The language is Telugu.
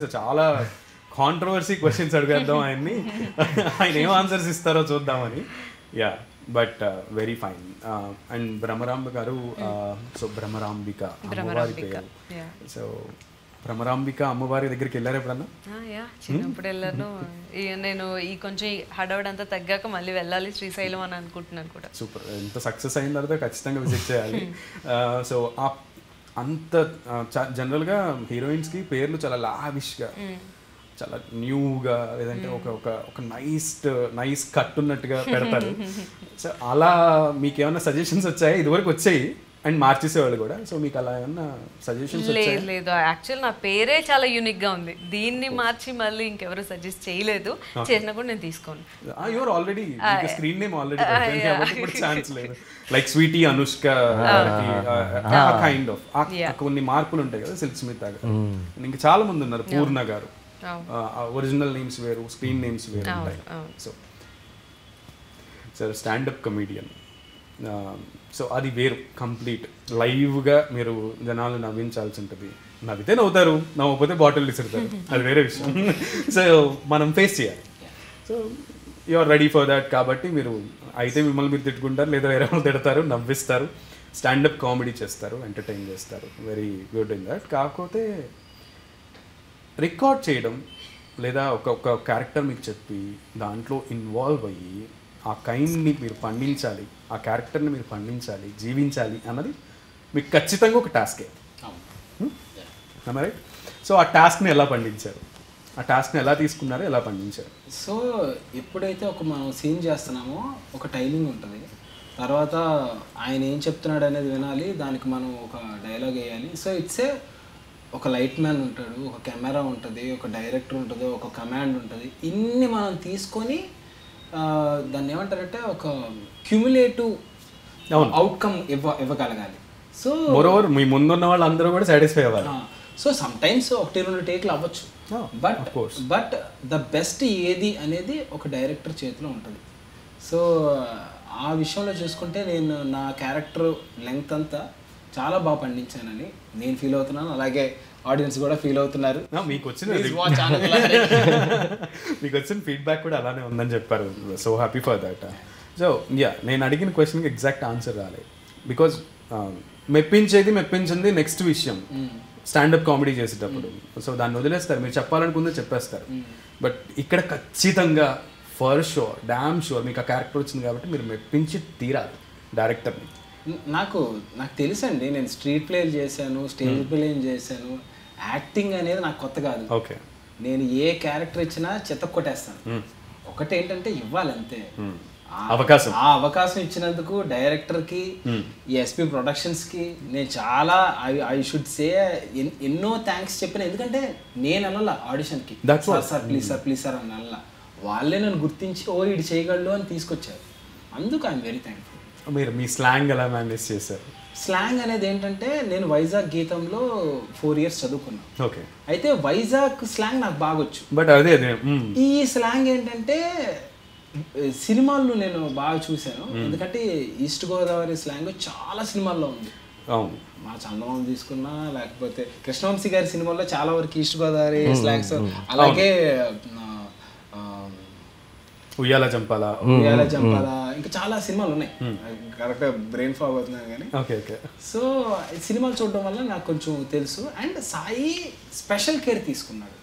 చాలా కాంట్రవర్సీ క్వశ్చన్స్ అడిగేద్దాం ఆయన్ని, ఆయన ఏం ఆన్సర్స్ ఇస్తారో చూద్దామని. Yeah but very fine. And Bhramaramba గారు, సో భ్రమరాంబిక అమ్మవారి పేరు. సో భ్రమరాంబిక అమ్మవారి దగ్గరికి వెళ్ళారు ఎప్పుడన్నా? చిన్నప్పుడు వెళ్ళాను. నేను ఈ కొంచెం హడావుడంతా తగ్గాక మళ్ళీ వెళ్ళాలి శ్రీశైలం అని అనుకుంటున్నాను కూడా. సూపర్. ఎంత సక్సెస్ అయిన తర్వాత ఖచ్చితంగా విజిట్ చేయాలి. సో అంత జనరల్గా హీరోయిన్స్కి పేర్లు చాలా లావిష్గా, చాలా న్యూగా, లేదంటే ఒక నైస్ కట్ ఉన్నట్టుగా పెడతారు. సో అలా మీకు ఏమైనా సజెషన్స్ వచ్చాయి? ఇదివరకు వచ్చాయి అండ్ మార్చేసేవాళ్ళు కూడా. సో మీకు అలా ఏమన్నా సజెషన్స్ వచ్చాయి? లేదు, యాక్చువల్ నా పేరే చాలా యూనిక్ గా ఉంది. దీన్ని మార్చి మళ్ళీ ఇంకెవరు సజెస్ట్ చేయలేదు, చేసినా కూడా నేను తీసుకోను. Your already screen name already chance లేదు. Like Sweety, Anushka, kind of కొన్ని మార్పులు ఉంటాయి కదా. సిల్క్ స్మిత గారు, ఇంకా చాలా మంది ఉన్నారు. పూర్ణ గారు, ఒరిజినల్ నేమ్స్ వేరు, స్క్రీన్ నేమ్స్ వేరు ఉంటాయి. సో స్టాండప్ కమీడియన్, సో అది వేరు కంప్లీట్. లైవ్గా మీరు జనాలు నవ్వించాల్సి ఉంటుంది. నవ్వితే నవ్వుతారు, నవ్వకపోతే బాటిల్ విసురుతారు, అది వేరే విషయం. సో మనం ఫేస్ చేయాలి. So you are ready for that. కాబట్టి మీరు అయితే మిమ్మల్ని మీరు తిట్టుకుంటారు, లేదా వేరే వాళ్ళు తిడతారు, నవ్విస్తారు, స్టాండప్ కామెడీ చేస్తారు, ఎంటర్టైన్ చేస్తారు. Very good in that. కాకపోతే రికార్డ్ చేయడం, లేదా ఒక క్యారెక్టర్ మీకు చెప్పి దాంట్లో ఇన్వాల్వ్ అయ్యి ఆ కైండ్ని మీరు పండించాలి, ఆ క్యారెక్టర్ని మీరు పండించాలి, జీవించాలి అన్నది మీకు ఖచ్చితంగా ఒక టాస్కే. రైట్? సో ఆ టాస్క్ని ఎలా పండించారు? ఆ టాస్క్ని ఎలా తీసుకున్నారు, ఎలా పండించారు? సో ఎప్పుడైతే మనం సీన్ చేస్తున్నామో ఒక టైమింగ్ ఉంటుంది. తర్వాత ఆయన ఏం చెప్తున్నాడు అనేది వినాలి, దానికి మనం ఒక డైలాగ్ వేయాలి. సో ఒక లైట్ మ్యాన్ ఉంటాడు, ఒక కెమెరా ఉంటుంది, ఒక డైరెక్టర్ ఉంటుంది, ఒక కమాండ్ ఉంటుంది. ఇన్ని మనం తీసుకొని దాన్ని ఏమంటారంటే ఒక క్యూములేటివ్ అవుట్కమ్ ఇవ్వగలగాలి. సో మోరోవర్ మీ ముందున్న వాళ్ళు అందరూ కూడా సాటిస్ఫై అవ్వాలి. సో సమ్ టైమ్స్ 1-2 టేక్లు అవ్వచ్చు, బట్ ద బెస్ట్ ఏది అనేది ఒక డైరెక్టర్ చేతిలో ఉంటుంది. సో ఆ విషయంలో చూసుకుంటే నేను నా క్యారెక్టర్ లెంగ్త్ అంతా చాలా బాగా పండించానని నేను ఫీల్ అవుతున్నాను. అలాగే ఆడియన్స్ కూడా ఫీల్ అవుతున్నారు. మీకు వచ్చిన ఫీడ్బ్యాక్ కూడా అలానే ఉందని చెప్పారు. So happy for that. So నేను అడిగిన క్వశ్చన్కి ఎగ్జాక్ట్ ఆన్సర్ రాలేదు. బికాజ్ మెప్పించింది నెక్స్ట్ విషయం స్టాండప్ కామెడీ చేసేటప్పుడు. సో దాన్ని వదిలేస్తారు, మీరు చెప్పాలనుకుందే చెప్పేస్తారు. బట్ ఇక్కడ ఖచ్చితంగా ఫర్ షూర్, డామ్ షూర్ మీకు ఆ క్యారెక్టర్ వచ్చింది కాబట్టి మీరు మెప్పించి తీరాలి డైరెక్టర్ని. నాకు తెలుసండి, నేను స్ట్రీట్ ప్లేలు చేశాను, స్టేజ్ ప్లేలు చేశాను. యాక్టింగ్ అనేది నాకు కొత్త కాదు. ఓకే, నేను ఏ క్యారెక్టర్ ఇచ్చినా చెత్త కొట్టేస్తాను. ఒకటి ఏంటంటే ఇవ్వాలి అంతే. ఆ అవకాశం ఇచ్చినందుకు డైరెక్టర్కి, ఎస్పీ ప్రొడక్షన్స్కి నేను చాలా ఐ షుడ్ సే ఎన్నో థ్యాంక్స్ చెప్పిన. ఎందుకంటే నేను అనలా ఆడిషన్కి సార్ ప్లీజ్ సార్ అని అనలా. వాళ్ళే నన్ను గుర్తించి ఇది చేయగలడు అని తీసుకొచ్చారు. అందుకు ఐఎమ్ వెరీ థ్యాంక్ఫుల్. మీరు మీ స్లాంగ్ ఎలా మేనేజ్ చేశారు? స్లాంగ్ అనేది ఏంటంటే నేను వైజాగ్ గీతంలో 4 years చదువుకున్నాను. ఓకే, అయితే వైజాగ్ స్లాంగ్ నాకు బాగొచ్చు. బట్ అదే ఈ స్లాంగ్ ఏంటంటే సినిమాల్లో నేను బాగా చూశాను. ఎందుకంటే ఈస్ట్ గోదావరి స్లాంగ్ చాలా సినిమాల్లో ఉంది. మా చందమామ తీసుకున్నా, లేకపోతే కృష్ణవంశీ గారి సినిమాల్లో చాలా వరకు ఈస్ట్ గోదావరి స్లాంగ్స్. అలాగే ఉయ్యాల చంపాలా, ఇంకా చాలా సినిమాలు ఉన్నాయి. కరెక్ట్గా బ్రెయిన్ ఫాగ్ అవుతున్నాను కానీ. సో సినిమాలు చూడడం వల్ల నాకు కొంచెం తెలుసు. అండ్ సాయి స్పెషల్ కేర్ తీసుకున్నాడు.